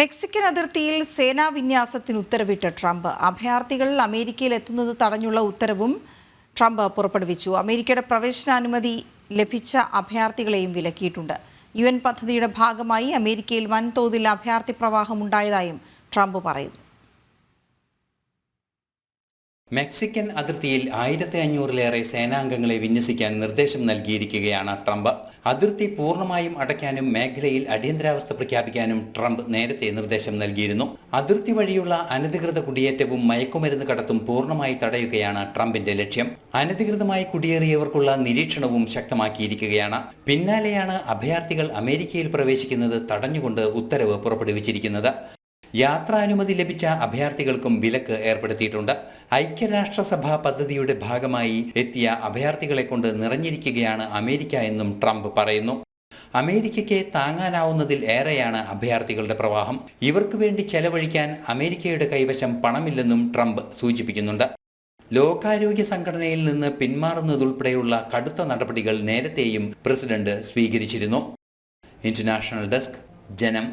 Mexican അതിർത്തിയിൽ സേനാ വിന്യാസത്തിന് ഉത്തരവിട്ട Trump അഭയാർത്ഥികൾ അമേരിക്കയിൽ എത്തുന്നത് തടഞ്ഞുള്ള ഉത്തരവും ട്രംപ് പുറപ്പെടുവിച്ചു. അമേരിക്കയുടെ പ്രവേശനാനുമതി ലഭിച്ച അഭയാർത്ഥികളെയും വിലക്കിയിട്ടുണ്ട്. UN പദ്ധതിയുടെ ഭാഗമായി അമേരിക്കയിൽ വൻതോതിൽ അഭയാർത്ഥി പ്രവാഹം ഉണ്ടായതായും ട്രംപ് പറയുന്നു. മെക്സിക്കൻ അതിർത്തിയിൽ 1500-ലേറെ സേനാംഗങ്ങളെ വിന്യസിക്കാൻ നിർദ്ദേശം നൽകിയിരിക്കുകയാണ് ട്രംപ്. അതിർത്തി പൂർണ്ണമായും അടയ്ക്കാനും മേഖലയിൽ അടിയന്തരാവസ്ഥ പ്രഖ്യാപിക്കാനും ട്രംപ് നേരത്തെ നിർദ്ദേശം നൽകിയിരുന്നു. അതിർത്തി വഴിയുള്ള അനധികൃത കുടിയേറ്റവും മയക്കുമരുന്ന് കടത്തും പൂർണ്ണമായി തടയുകയാണ് ട്രംപിന്റെ ലക്ഷ്യം. അനധികൃതമായി കുടിയേറിയവർക്കുള്ള നിരീക്ഷണവും ശക്തമാക്കിയിരിക്കുകയാണ്. പിന്നാലെയാണ് അഭയാർത്ഥികൾ അമേരിക്കയിൽ പ്രവേശിക്കുന്നത് തടഞ്ഞുകൊണ്ട് ഉത്തരവ് പുറപ്പെടുവിച്ചിരിക്കുന്നത്. യാത്രാനുമതി ലഭിച്ച അഭയാർത്ഥികൾക്കും വിലക്ക് ഏർപ്പെടുത്തിയിട്ടുണ്ട്. ഐക്യരാഷ്ട്രസഭ പദ്ധതിയുടെ ഭാഗമായി എത്തിയ അഭയാർത്ഥികളെ കൊണ്ട് നിറഞ്ഞിരിക്കുകയാണ് അമേരിക്ക എന്നും ട്രംപ് പറയുന്നു. അമേരിക്കയ്ക്ക് താങ്ങാനാവുന്നതിൽ ഏറെയാണ് അഭയാർത്ഥികളുടെ പ്രവാഹം. ഇവർക്ക് വേണ്ടി ചെലവഴിക്കാൻ അമേരിക്കയുടെ കൈവശം പണമില്ലെന്നും ട്രംപ് സൂചിപ്പിക്കുന്നുണ്ട്. ലോകാരോഗ്യ സംഘടനയിൽ നിന്ന് പിന്മാറുന്നതുൾപ്പെടെയുള്ള കടുത്ത നടപടികൾ നേരത്തെയും പ്രസിഡന്റ് സ്വീകരിച്ചിരുന്നു. ഇന്റർനാഷണൽ ഡെസ്ക്, ജനം.